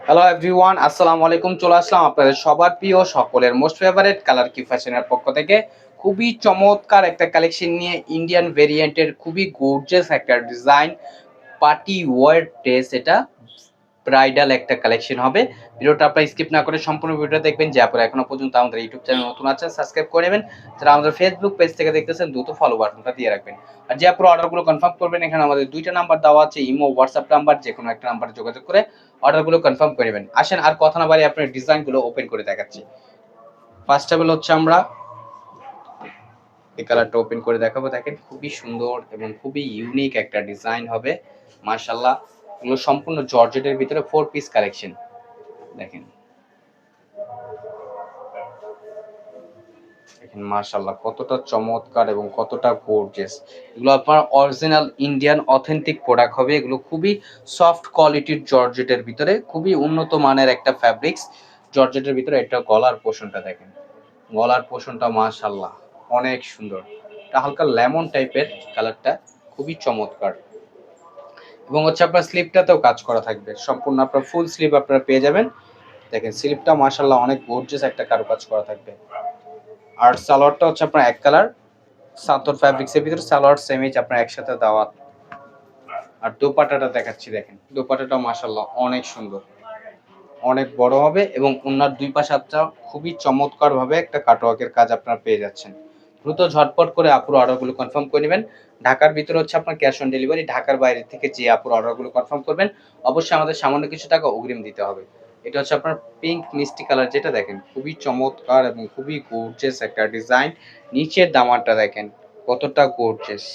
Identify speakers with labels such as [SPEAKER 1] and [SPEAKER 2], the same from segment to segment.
[SPEAKER 1] Hello everyone, আসসালামু আলাইকুম। চলে আসলাম আপনাদের সবার প্রিয় সকলের মোস্ট ফেভারিট কালার কি ফ্যাশনের পক্ষ থেকে খুবই চমৎকার একটা কালেকশন নিয়ে ইন্ডিয়ান ভেরিয়েন্টের খুবই গর্জিয়াস একটা ডিজাইন পার্টি ওয়্যার ড্রেস। এটা ব্রাইডাল একটা কালেকশন হবে। ভিডিওটা আপনারা স্কিপ না করে সম্পূর্ণ ভিডিও দেখবেন। যে আপনারা এখনো পর্যন্ত আমাদের ইউটিউব চ্যানেল নতুন আছেন সাবস্ক্রাইব করে নেবেন। যারা আমাদের ফেসবুক পেজ থেকে দেখতেছেন দ্রুত ফলো বাটনটা দিয়ে রাখবেন। আর যে আপনারা অর্ডারগুলো কনফার্ম করবেন, এখানে আমাদের দুইটা নাম্বার দেওয়া আছে, ইমো হোয়াটসঅ্যাপ নাম্বার, যে কোনো একটা নাম্বারে যোগাযোগ করে অর্ডারগুলো কনফার্ম করে নেবেন। আসেন আর কথা না বাড়িয়ে আপনার ডিজাইনগুলো ওপেন করে দেখাচ্ছি। ফার্স্ট অফ অল হচ্ছে আমরা এই কালারটা ওপেন করে দেখাবো। দেখেন খুবই সুন্দর এবং খুবই ইউনিক একটা ডিজাইন হবে মাশাআল্লাহ। এগুলো সম্পূর্ণ জর্জেটের ভিতরে 4 পিস কালেকশন। দেখেন দেখেন মাশাআল্লাহ কতটা চমৎকার এবং কতটা গর্জিয়াস। এগুলো আপনার অরিজিনাল ইন্ডিয়ান অথেন্টিক প্রোডাক্ট হবে। এগুলো খুবই সফট কোয়ালিটির জর্জেটের ভিতরে খুবই উন্নত মানের একটা ফ্যাব্রিক্স জর্জেটের ভিতরে। এটা গলার পোর্শনটা দেখেন, গলার পোর্শনটা মাশাআল্লাহ অনেক সুন্দর। এটা হালকা লেমন টাইপের কালারটা, খুবই চমৎকার। এবং হচ্ছে আপনার স্লিপটাতেও কাজ করা থাকবে, সম্পূর্ণ আপনার ফুল স্লিপ আপনারা পেয়ে যাবেন। দেখেন স্লিপটা মাশাআল্লাহ অনেক গর্জিয়াস একটা কারুকাজ করা থাকবে। আর সালোয়ারটা হচ্ছে আপনার এক কালার সাতর ফ্যাব্রিক্সের ভিতরে, সালোয়ার সেমিজ আপনার একসাথে দেওয়া। আর দোপাট্টাটা দেখাচ্ছি, দেখেন দোপাট্টাটা মাশাআল্লাহ অনেক সুন্দর, অনেক বড় হবে এবং ওনার দুই পাশে আপনার খুবই চমৎকার ভাবে একটা কাটওয়ার্কের কাজ আপনারা পেয়ে যাচ্ছেন। দ্রুত ঝটপট করে আপুর অর্ডারগুলো কনফার্ম করে নেবেন। ঢাকার ভিতরে হচ্ছে আপনার ক্যাশ অন ডেলিভারি, ঢাকার বাইরে থেকে যে আপুর অর্ডারগুলো কনফার্ম করবেন অবশ্যই আমাদের সামান্য কিছু টাকা অগ্রিম দিতে হবে। এটা হচ্ছে আপনার পিঙ্ক মিষ্টি কালার, যেটা দেখেন খুবই চমৎকার এবং খুবই গর্জিয়াস একটা ডিজাইন। নিচের দামানটা দেখেন কতটা গর্জিয়াস,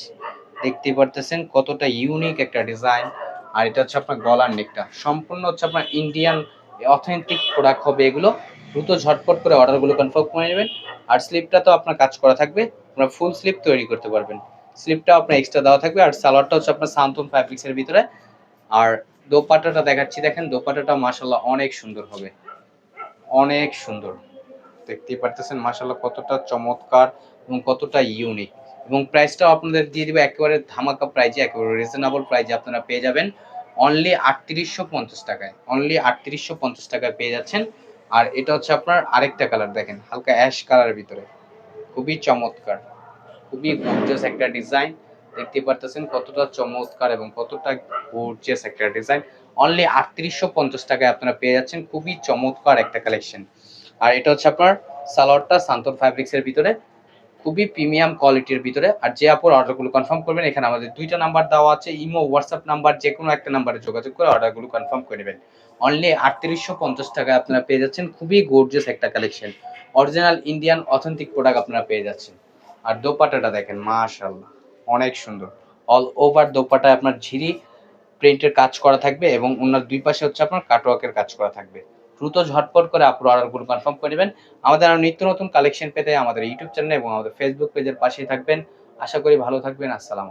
[SPEAKER 1] দেখতে পারতেছেন কতটা ইউনিক একটা ডিজাইন। আর এটা হচ্ছে আপনার গলার নেকটা, সম্পূর্ণ হচ্ছে আপনার ইন্ডিয়ান অথেন্টিক প্রোডাক্ট হবে এগুলো। দ্রুত ঝটপট করে অর্ডারগুলো কনফার্ম করে নেবেন। আর স্লিপটা তো আপনার কাজ করা থাকবে, আপনার ফুল স্লিপ তৈরি করতে পারবেন। স্লিপটা আপনার এক্সট্রা দেওয়া থাকবে। আর সালোয়ারটা হচ্ছে আপনার সান্তন ফ্যাব্রিক্সের ভিতরে। আর দোপাট্টাটা দেখাচ্ছি, দেখেন দোপাট্টাটা মাশাআল্লাহ অনেক সুন্দর হবে, অনেক সুন্দর। দেখতেই পারতেছেন মাশাআল্লাহ কতটা চমৎকার এবং কতটা ইউনিক। এবং প্রাইসটাও আপনাদের দিয়ে দিবে একেবারে ধামাকা প্রাইজে, একেবারে রিজনেবল প্রাইজে আপনারা পেয়ে যাবেন অনলি ৩৮৫০ টাকায়। অনলি ৩৮৫০ টাকায় পেয়ে যাচ্ছেন। আর এটা হচ্ছে আপনার আরেকটা কালার, দেখেন হালকা অ্যাশ কালারের ভিতরে, খুবই চমৎকার, খুবই গর্জিয়াস একটা ডিজাইন। দেখতে পারতেছেন কতটা চমৎকার এবং কতটা গর্জিয়াস একটা ডিজাইন। অনলি ৩৮৫০ টাকায় আপনারা পেয়ে যাচ্ছেন খুবই চমৎকার একটা কালেকশন। আর এটা হচ্ছে আপনার সালোয়ারটা সান্তন ফ্যাব্রিক্সের ভিতরে, খুবই প্রিমিয়াম কোয়ালিটির ভিতরে। আর যে আপুর অর্ডারগুলো কনফার্ম করবেন, এখানে আমাদের দুইটা নাম্বার দেওয়া আছে, ইমো হোয়াটসঅ্যাপ নাম্বার, যে কোনো একটা নাম্বারে যোগাযোগ করে অর্ডারগুলো কনফার্ম করে নেবেন। অনলি ৩৮৫০ টাকায় আপনারা পেয়ে যাচ্ছেন খুবই গর্জিয়াস একটা collection, original Indian authentic product আপনারা পেয়ে যাচ্ছেন। আর দোপাট্টাটা দেখেন মাশাআল্লাহ অনেক সুন্দর, অল ওভার দোপাট্টায় আপনার ঝিরি প্রিন্টের কাজ করা থাকবে এবং ওনার দুই পাশে হচ্ছে আপনার কাটওয়ার্কের কাজ করা থাকবে। দ্রুত ঝটপট করে আপুর অর্ডারগুলো কনফার্ম করে নেবেন। আমাদের আরো নিত্য নতুন কালেকশন পেতে আমাদের ইউটিউব চ্যানেল এবং আমাদের ফেসবুক পেজের পাশেই থাকবেন। আশা করি ভালো থাকবেন। আসসালামু আলাইকুম।